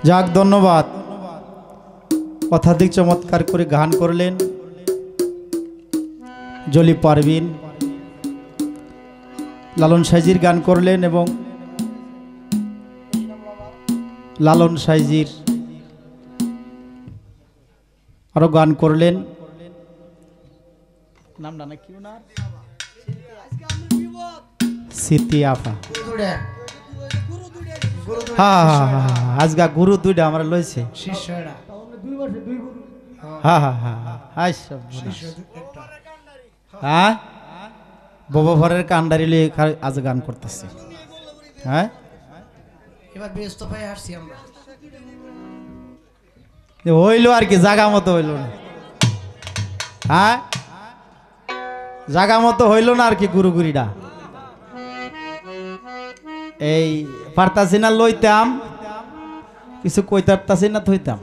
যাক ধন্যবাদ। অত্যাধিক চমৎকার করে গান করলেন জলি পারভিন, লালন সাইজির গান করলেন এবং লালন সাইজির আরো গান করলেন। নামটা না কি না সিতি আপা। হ্যাঁ আজকা গুরু দুইটা আমরা লইছে। হ্যাঁ হ্যাঁ হ্যাঁ হ্যাঁ বাবা ভরের কান্ডারি লিয়ে আজ গান করতেছে। হ্যাঁ এবার ব্যস্ত ভাই আসছি আমরা। হইলো আর কি, জাগা মতো হইল না। হ্যাঁ জাগা মতো হইল না আর কি। গুরুগুরিটা এই পারতাছি না, লইতাম কিছু কইতে পারতাছি না, থইতাম।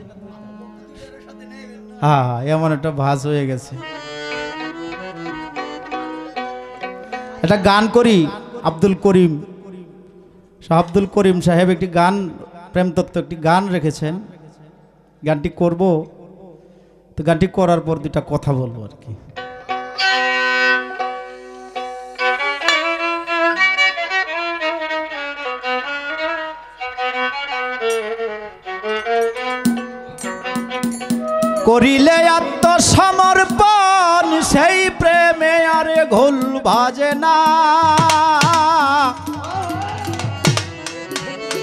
হ্যাঁ এমন একটা ভাস হয়ে গেছে। একটা গান করি। আব্দুল করিম আব্দুল করিম সাহেব একটি গান, প্রেম তত্ত্ব একটি গান রেখেছেন। গানটি করব, তো গানটি করার পর দুটা কথা বলবো আর কি। করিলে আত্মসমর্পণ সেই প্রেমে আরে ঘোল ভাজে না।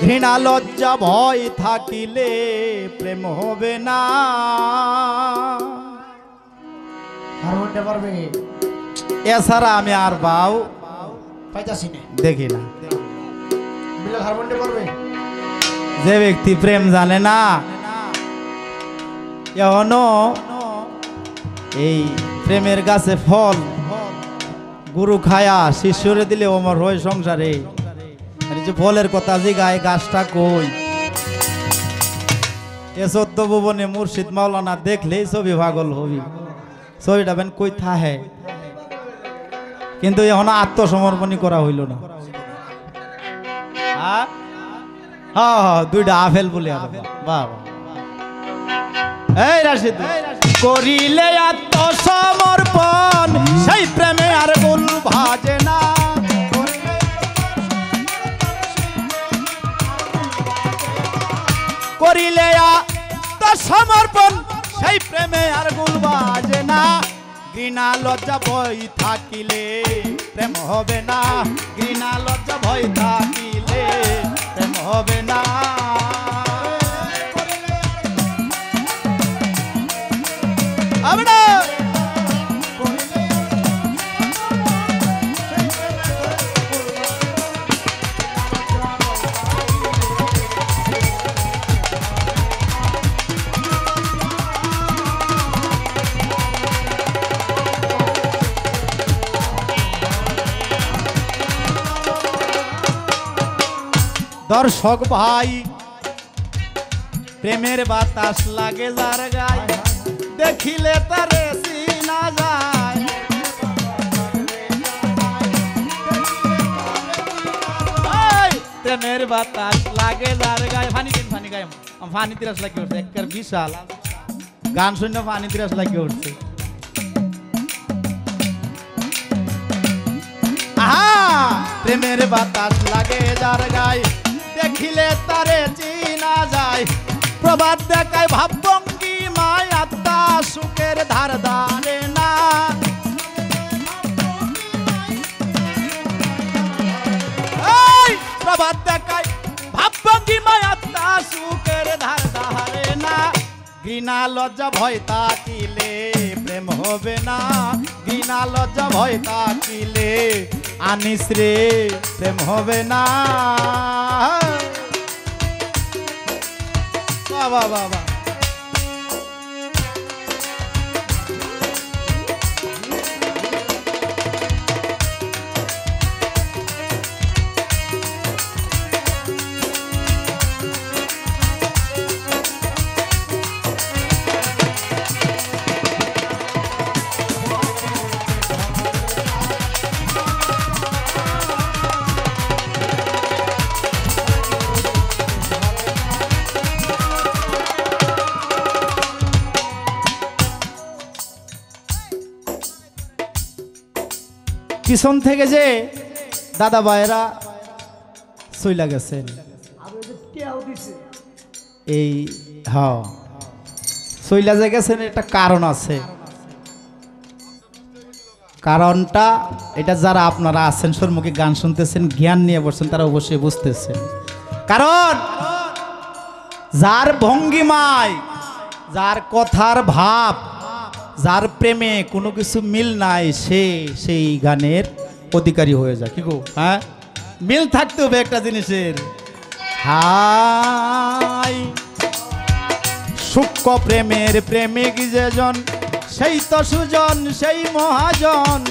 ঘৃণা লজ্জা ভয় থাকিলে প্রেম হবে না। এছাড়া আমি আর বাউ পাইতাছি না, দেখি না। বিলাল হারমোনিয়াম পারবে? যে ব্যক্তি প্রেম জানে না, এখনো এই প্রেমের গাছে ফল গুরু খায়া শিষ্যরে দিলে ওমর হয় সংসারে। যে ফলের কথা যে গায়ে গাছটা কই, এ 14 ভুবনে মুর্শিদ মাওলানা দেখলেই ছবি পাগল হবি। ছবিটা বেন কই থাহে, কিন্তু এখন আত্মসমর্পণই করা হইল না। হ্যাঁ দুইটা আফেল বলে বাবা। এই রাশিদ করিলে আত্মসমর্পণ সেই প্রেমে আর গুল ভাজে না। করিলে আত্মসমর্পণ সেই প্রেমে আর গুল ভাজে না। ঘৃণা লজ্জা ভয় থাকিলে প্রেম হবে না। ঘৃণা লজ্জা ভয় থাকিলে প্রেম হবে না। দর্শক ভাই প্রেমের বাতাস লাগে যার গায়, দেখিলে তারে চিনা যায়। প্রেমের বাতাস লাগে যার গায়। ফানি গায় ফানি তিরাস লাগিয়ে উঠছে, একটা বিশাল গান শুনে ফানি তিরাস লাগিয়ে উঠছে। আহা প্রেমের বাতাস লাগে যার গায়, দেখিলে তারে চিনা যায়। প্রবাদ দেখায় ভাবভঙ্গি মায় আত্মা সুখের ধার ধারে না। প্রবাদ দেখায় ভাবভঙ্গি মায় আত্মা সুখের ধার ধারে না। ঘৃণা লজ্জা ভয় থাকিলে প্রেম হবে না। ঘৃণা লজ্জা ভয় থাকিলে আনিস রে প্রেম হবে না। বাবা বাবা পিছন থেকে যে দাদা ভাইরা চইলা গেছেন এই হ্যাঁ চইলা যে গেছেন একটা কারণ আছে। কারণটা এটা যারা আপনারা আছেন সম্মুখে গান শুনতেছেন জ্ঞান নিয়ে বসছেন তারা অবশ্যই বুঝতেছেন। কারণ যার ভঙ্গিমায় যার কথার ভাব যার প্রেমে কোনো কিছু মিল নাই সে সেই গানের অধিকারী হয়ে যায়। কি গো হ্যাঁ মিল থাকতে হবে একটা জিনিসের। হাই সূক্ষ্ম প্রেমের প্রেমিক যেজন সেই তো সুজন সেই মহাজন।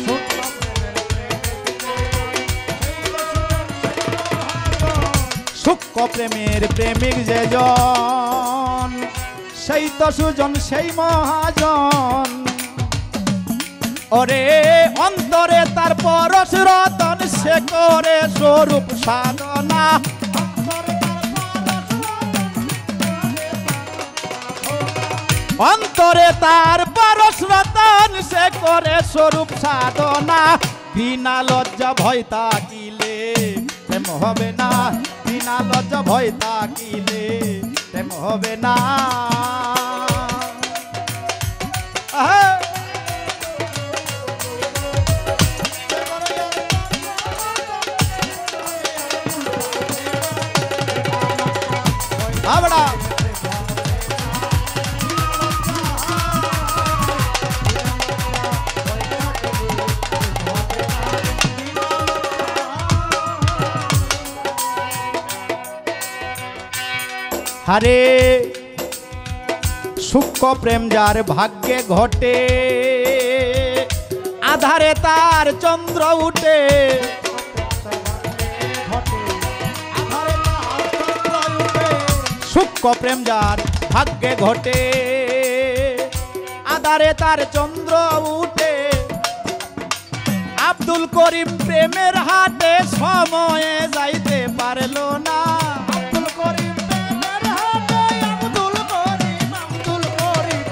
সূক্ষ্ম প্রেমের প্রেমিক যেজন সেই তো সুজন সেই মহাজন। ওরে অন্তরে তার পরশ রতন সে করে স্বরূপ সাধনা। অন্তরে তার পরশ রতন সে করে স্বরূপ সাধনা। বিনা লজ্জা ভয় তাকিলে প্রেম হবে না। বিনা লজ্জা ভয় তাকিলে প্রেম হবে না। আবড়া হারে সূক্ষ্ম প্রেম যার ভাগ্যে ঘটে আধারে তার চন্দ্র উঠে। সূক্ষ্ম প্রেম যার ভাগ্যে ঘটে আধারে তার চন্দ্র উঠে। আব্দুল করিম প্রেমের হাটে সময়ে যাইতে পারল না। আব্দুল করিম প্রেমের হাটে আব্দুল করিম আব্দুল করিম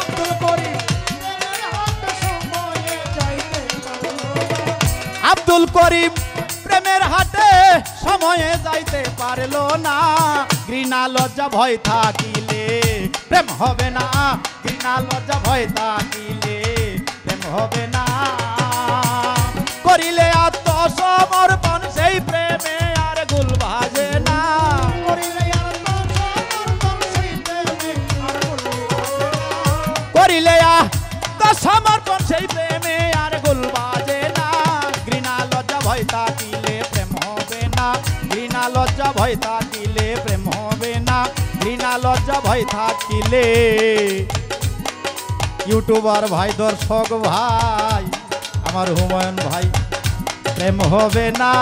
আব্দুল করিম প্রেমের হাটে সময়ে যাইতে পারল না। আব্দুল করিম প্রেমের হাটে সময়ে যাইতে পারল না। ঘৃণা লজ্জা ভয় থাকিলে প্রেম হবে না। ঘৃণা লজ্জা ভয় থাকিলে প্রেম হবে না। করিলে আত্মসমর্পণ সেই প্রেমে আর গুল ভাজে না। করিলে আত্মসমর্পণ সেই প্রেমে আর গুল ভাজে না। ঘৃণা লজ্জা ভয় থাকিলে প্রেম হবে না। ঘৃণা লজ্জা ভয় থাকিলে প্রেম হবে না। ঘৃণা লজ্জা ভয় থাকিলে ইউটিউবার ভাই দর্শক ভাই আমার হুমায়ুন ভাই প্রেম হবে না।